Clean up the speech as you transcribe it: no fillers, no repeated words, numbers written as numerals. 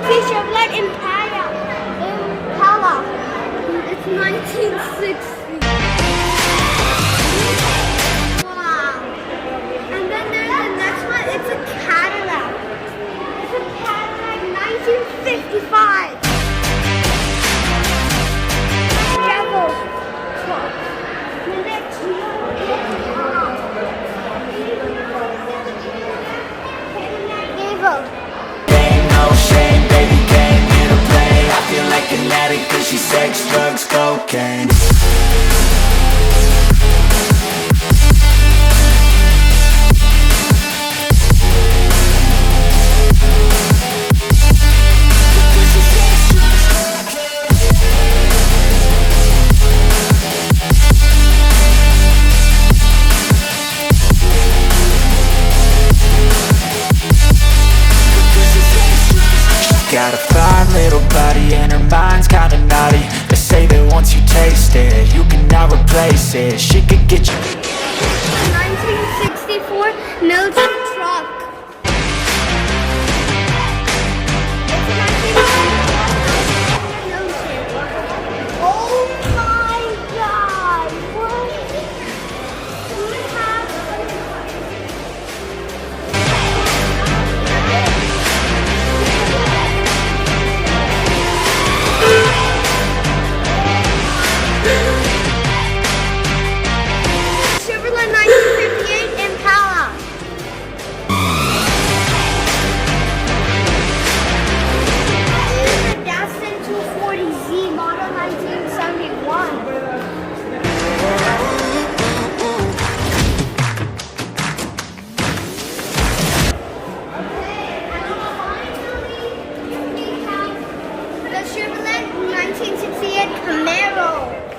Chevrolet Impala. It's 1960. Wow. And then there's the next one. It's a Cadillac. It's a Cadillac 1955. Devil. The next one Ain't no shame, baby came here to play. I feel like an addict cause she's sex, drugs, cocaine. Got a fine little body and her mind's kinda naughty. They say that once you taste it, you cannot replace it. She could get you 1964 military truck. Oh my God! What? We have Chevrolet 1958 Impala. This is a Datsun 240Z model 1971. Okay, and finally we have the Chevrolet 1968 Camaro.